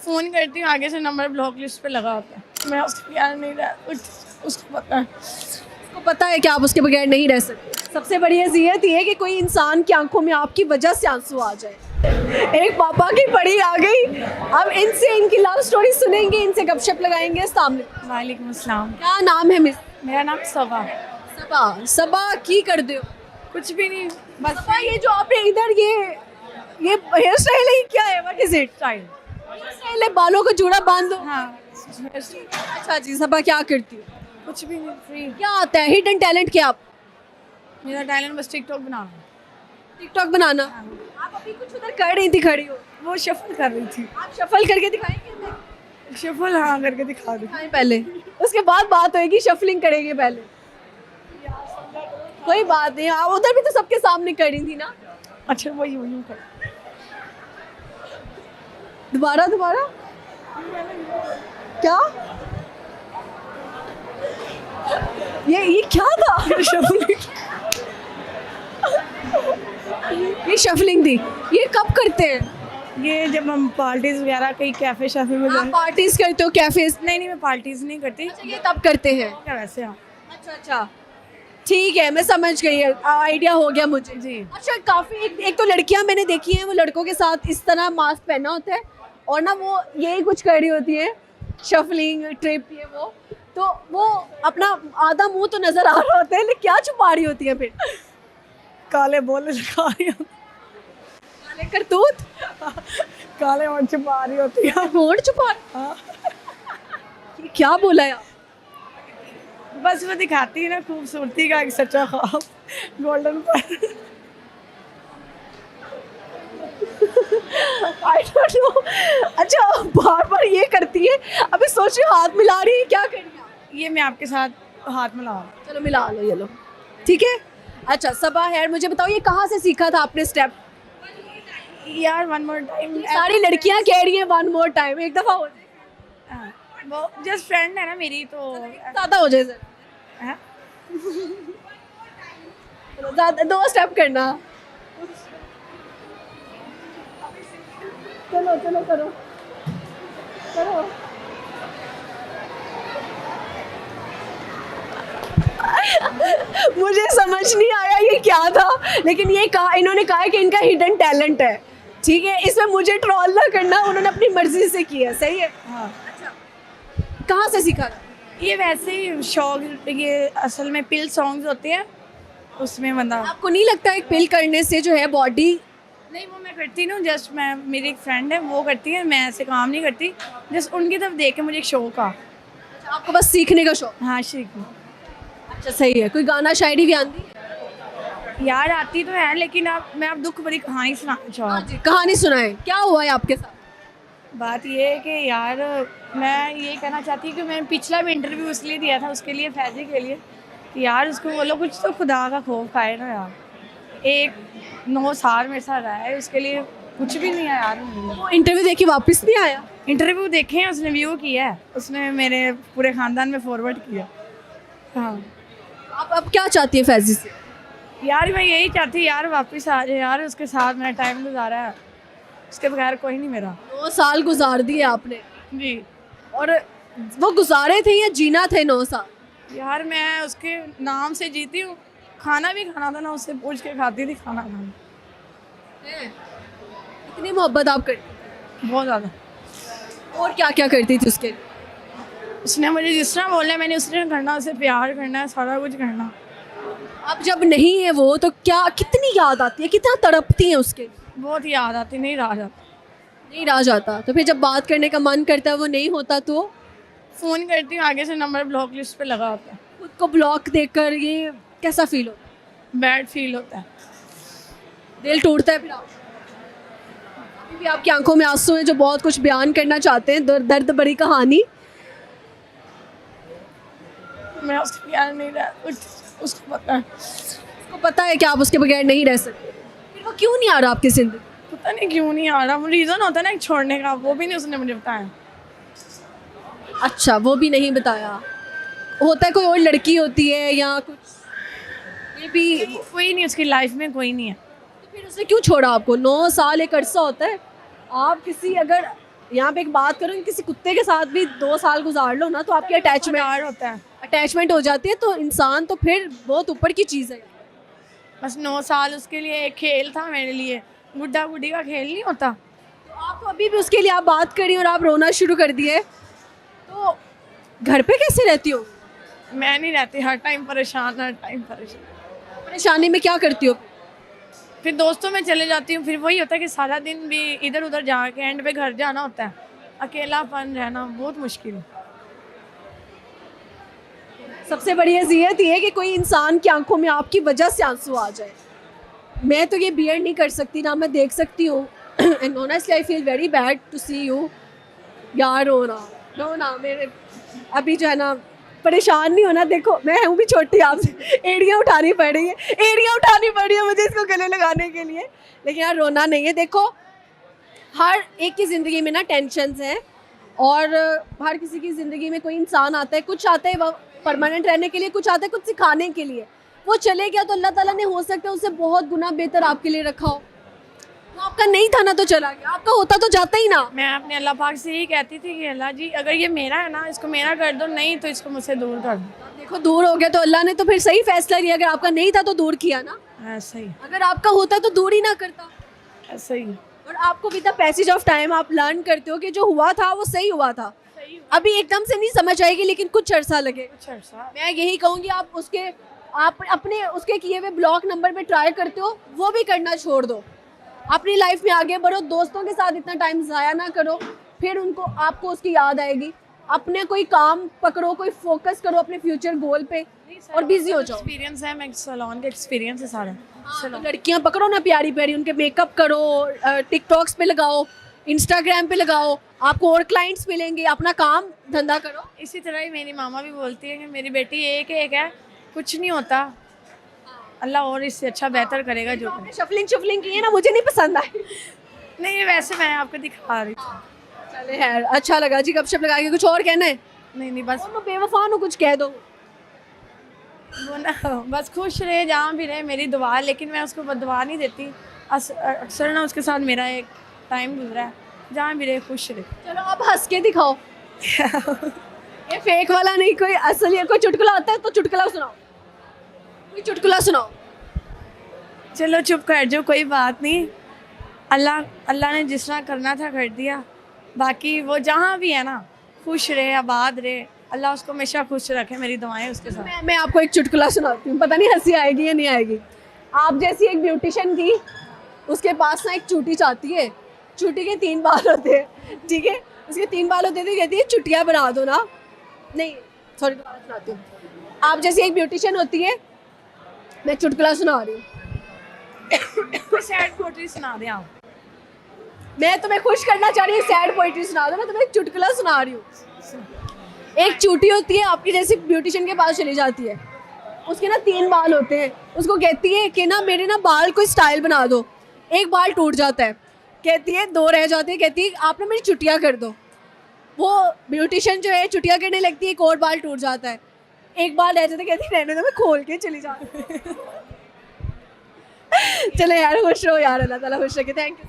Phone करती हूँ, आगे से नंबर ब्लॉक लिस्ट पे लगा होता है। मैं उसके प्यार नहीं रह, उसको पता है। आपको पता है कि आप उसके बगैर नहीं रह सकते। सबसे बड़ी अज़ियत ये है कि कोई इंसान की आंखों में आपकी वजह से आंसू आ जाए। एक पापा की पड़ी आ गई, अब इनसे इनकी लव स्टोरी सुनेंगे, इनसे गपशप लगाएंगे। सामने वालेकुम अस्सलाम। क्या नाम है मिस? मेरा नाम सबा। सबा। सबा की कर दो। कुछ भी नहीं, बस सबा ये जो आपने इधर ये हेयर स्टाइल है, क्या है? What is it? Time. Hair style है, बालों को जूड़ा बांध दो। हाँ, अच्छा जी, सबा क्या करती हो? कुछ भी नहीं, फ्री। क्या आता है? हिडन टैलेंट क्या आप? मेरा टैलेंट बस टिकटॉक बनाना। टिकटॉक बनाना। आप अभी कुछ उधर कर रही थी, खड़ी हो। वो शफल कर रही थी। आप शफल करके दिखाएंगे? शफल हाँ करके दिखा रही। दिखाएं पहले, उसके बाद बात होएगी। शफलिंग करेंगे पहले। कोई बात नहीं, आप उधर भी तो सबके सामने कर रही थी ना। अच्छा वही यूँ कर। दोबारा दोबारा क्या? ये क्या था? शफलिंग। ये शफलिंग थी। ये कब करते हैं? ये जब हम पार्टीज वगैरह कहीं कैफे शैफे में आप जाए। पार्टीज करते हो, कैफेज? नहीं, मैं पार्टीज नहीं करती। ये तब करते हैं। क्या वैसे हाँ। अच्छा अच्छा, ठीक है, मैं समझ गई है, आइडिया हो गया मुझे जी। अच्छा, काफी एक तो लड़कियां मैंने देखी हैं, वो लड़कों के साथ इस तरह मास्क पहना होता है और ना वो यही कुछ कर रही होती है, शफलिंग ट्रिप ये वो, तो वो अपना आधा मुंह तो नजर आ रहा होता है, लेकिन क्या छुपा रही होती है फिर? काले बोले लगा रही हूँ। काले करतूत, काले और छुपा रही होती है। होंठ छुपा हाँ। ये क्या बोला यार? बस वो दिखाती है ना खूबसूरती का एक सच्चा ख्वाब, गोल्डन पर। I don't know. अच्छा, बार बार ये करती है, अभी सोच रही हूँ हाथ मिला रही है, क्या कर रही है? ये मैं आपके साथ हाथ मिलाऊँ। चलो मिला लो, ये लो, ठीक है। अच्छा सबा हेयर, मुझे बताओ ये कहाँ से सीखा था आपने स्टेप? यार वन मोर टाइम। सारी लड़कियां कह रही हैं वन मोर टाइम, एक दफा हो जाए। वो जस्ट फ्रेंड है ना मेरी, तो ज्यादा हो जाए सर। हाँ? चलो, ज्यादा 2 स्टेप करना। चलो चलो करो करो। मुझे समझ नहीं आया ये क्या था, लेकिन ये कहा, इन्होंने कहा है कि इनका हिडन टैलेंट है, ठीक है, इसमें मुझे ट्रोल ना करना, उन्होंने अपनी मर्जी से किया, सही है। हाँ। कहाँ से सीखा था? ये वैसे ही शौक, ये असल में पिल सॉन्ग्स होते हैं उसमें बंदा। आपको नहीं लगता एक पिल करने से जो है बॉडी? नहीं वो मैं करती हूँ, जस्ट मैं, मेरी एक फ्रेंड है वो करती है, मैं ऐसे काम नहीं करती, जस्ट उनकी तरफ देख के मुझे एक शौक आ। आपको बस सीखने का शौक? हाँ श्री। अच्छा सही है। कोई गाना शायरी भी आती है? यार आती तो है, लेकिन अब मैं अब दुख भरी कहानी सुनाना चाहूँ। जी, कहानी सुनाए, क्या हुआ है आपके साथ? बात ये है कि यार मैं ये कहना चाहती हूँ कि मैंने पिछला भी इंटरव्यू इसलिए दिया था, उसके लिए फैजी के लिए, कि यार उसको बोलो कुछ तो खुदा का खौफ खाए ना यार। 9 साल मेरे साथ रहा है, उसके लिए कुछ भी नहीं है यार। वो इंटरव्यू देख के वापस नहीं आया? इंटरव्यू देखे हैं, उसने व्यू किया है, उसने मेरे पूरे ख़ानदान में फॉरवर्ड किया। हाँ। आप अब क्या चाहती है फैजी से? यार मैं यही चाहती यार वापस आ जाए यार, उसके साथ मैंने टाइम गुजारा है, उसके बगैर कोई नहीं मेरा। 9 साल गुजार दिए आपने, जी। और वो गुजारे थे या जीना थे 9 साल? यार मैं उसके नाम से जीती हूँ, खाना भी खाना था ना उससे पूछ के खाती थी खाना खाना। इतनी मोहब्बत आप करती? बहुत ज़्यादा। और क्या क्या करती थी उसके? उसने मुझे जिस तरह बोलना है मैंने उस तरह करना, उसे प्यार करना है, सारा कुछ करना। अब जब नहीं है वो, तो क्या, कितनी याद आती है, कितना तड़पती है उसके? बहुत याद आती, नहीं रहा जाता। नहीं रहा जाता, तो फिर जब बात करने का मन करता है वो नहीं होता तो फ़ोन करती हूँ, आगे से नंबर ब्लॉक लिस्ट पे लगा होता है। खुद को ब्लॉक देखकर ये कैसा फील होता है? बैड फील होता है। दिल टूटता है फिर आप? अभी भी आपकी आंखों में आंसू हैं जो बहुत कुछ बयान करना चाहते हैं, दर्द भरी कहानी। मैं उसके प्यार नहीं रहा, उसको पता है। उसको पता है कि आप उसके बगैर नहीं रह सकते, फिर वो क्यों नहीं आ रहा आपकी जिंदगी? पता नहीं क्यों नहीं आ रहा, वो रीज़न होता है ना एक छोड़ने का, वो भी नहीं उसने मुझे बताया। अच्छा, वो भी नहीं बताया। होता है कोई और लड़की होती है या कुछ, ये भी? कोई नहीं उसकी लाइफ में, कोई नहीं है। तो फिर उसने क्यों छोड़ा आपको? 9 साल एक अरसा होता है। आप किसी अगर यहाँ पे एक बात करूँ कि किसी कुत्ते के साथ भी 2 साल गुजार लो ना तो आपकी प्यार होता है। अटैचमेंट हो जाती है, तो इंसान तो फिर बहुत ऊपर की चीज़ है। बस 9 साल उसके लिए एक खेल था मेरे लिए, गुड्डा गुड्डी का खेल नहीं होता। तो आप तो अभी भी उसके लिए आप बात करी और आप रोना शुरू कर दिए, तो घर पे कैसे रहती हो? मैं नहीं रहती, हर टाइम परेशान, हर टाइम परेशान। परेशानी में क्या करती हो? फिर दोस्तों में चले जाती हूँ, फिर वही होता है कि सारा दिन भी इधर उधर जाके एंड पे घर जाना होता है। अकेलापन रहना बहुत मुश्किल है। सबसे बड़ी अज़ियत ये है कि कोई इंसान की आंखों में आपकी वजह से आंसू आ जाए। मैं तो ये बियर नहीं कर सकती, ना मैं देख सकती हूँ। And honestly I feel very bad to see you यार रो ना मेरे। अभी जो है ना, परेशान नहीं होना, देखो मैं हूँ भी छोटी आपसे, एड़ियाँ उठानी पड़ रही है मुझे इसको गले लगाने के लिए, लेकिन यार रोना नहीं है। देखो हर एक की ज़िंदगी में ना टेंशन्स हैं, और हर किसी की ज़िंदगी में कोई इंसान आता है, कुछ आता है वो परमानेंट रहने के लिए, कुछ आता है कुछ सिखाने के लिए। वो चले गया तो अल्लाह ताला ने हो सकता है उससे बहुत गुना बेहतर आपके लिए रखा हो। वो आपका नहीं था ना तो चला गया, आपका होता तो जाता ही ना। मैं अपने अल्लाह पाक से यही कहती थी कि अल्लाह जी अगर ये मेरा है ना, इसको मेरा कर दो, नहीं तो इसको मुझसे दूर कर दो। देखो दूर हो गया तो अल्लाह ने तो फिर सही फैसला लिया, अगर आपका नहीं था तो दूर किया ना, ऐसा ही, अगर आपका होता तो दूर ही ना करता। ऐसा ही। और आपको भी द पैसेज ऑफ टाइम आप लर्न करते हो कि जो हुआ था वो सही हुआ था। अभी एकदम से नहीं समझ आएगी, लेकिन कुछ अर्सा लगे। मैं यही कहूँगी आप अपने उसके किए हुए ब्लॉक नंबर पे ट्राई करते हो, वो भी करना छोड़ दो। अपनी लाइफ में आगे बढ़ो, दोस्तों के साथ इतना टाइम ज़ाया ना करो, फिर आपको उसकी याद आएगी। अपने कोई काम पकड़ो, कोई फोकस करो अपने फ्यूचर गोल पे और बिजी हो जाओ। एक्सपीरियंस है, मैं सैलून का एक्सपीरियंस है सारा। तो लड़कियां पकड़ो ना प्यारी प्यारी, उनके मेकअप करो, टिकटॉक्स पे लगाओ, इंस्टाग्राम पे लगाओ, आपको और क्लाइंट्स मिलेंगे। अपना काम धंधा करो। इसी तरह ही मेरी मामा भी बोलती है कि मेरी बेटी एक है, कुछ नहीं होता, अल्लाह और इससे अच्छा बेहतर करेगा। जो आपने शफलिंग की है ना, मुझे नहीं पसंद आई। नहीं, वैसे मैं आपको दिखा रही थी। चले यार, अच्छा लगा जी गपशप लगा के। कुछ और कहना है? नहीं बस मैं बेवफा हूँ, कुछ कह दो। वो ना बस खुश रहे जहाँ भी रहे, मेरी दुआ है, लेकिन मैं उसको दुआ नहीं देती। अक्सर ना उसके साथ मेरा एक टाइम गुजरा है, जहाँ भी रहे खुश रहे। चलो आप हंस के दिखाओ। ये फेक वाला नहीं, कोई असल है। कोई चुटकुला आता है तो चुटकुला सुनाओ, कोई चुटकुला सुनाओ। चलो चुप कर जो, कोई बात नहीं। अल्लाह ने जिस तरह करना था कर दिया, बाकी वो जहाँ भी है ना खुश रहे, आबाद रहे, अल्लाह उसको हमेशा खुश रखे। मेरी दुआएं उसके साथ। मैं आपको एक चुटकुला सुनाती हूँ, पता नहीं हंसी आएगी या नहीं आएगी। आप जैसी एक ब्यूटिशियन थी, उसके पास ना एक चूटी चाहती है। चूटी के 3 बाल होते हैं, ठीक है, उसके 3 बाल होते थे, कहती है चुटिया बना दो ना। नहीं सॉरी, दोबारा सुनाती हूँ। आप जैसी एक ब्यूटिशियन होती है, मैं चुटकुला सुना रही हूँ। सैड पोएट्री सुना दे आप। मैं तुम्हें खुश करना चाह रही हूँ, सैड पोएट्री सुना दो, मैं तुम्हें एक चुटकुला सुना रही हूँ। एक चूटी होती है, आपकी जैसी ब्यूटिशियन के पास चली जाती है, उसके ना 3 बाल होते हैं। उसको कहती है कि ना मेरे ना बाल कोई स्टाइल बना दो। एक बाल टूट जाता है, कहती है 2 रह जाते हैं, कहती है आप ना मेरी चुटिया कर दो। वो ब्यूटिशियन जो है चुटिया करने लगती है, एक और बाल टूट जाता है, एक बाल रह जाता है, कहती है रहने दो मैं खोल के चली जाती हूँ। चलो यार खुश रहो यार, अल्लाह ताला खुश रखे। Thank you.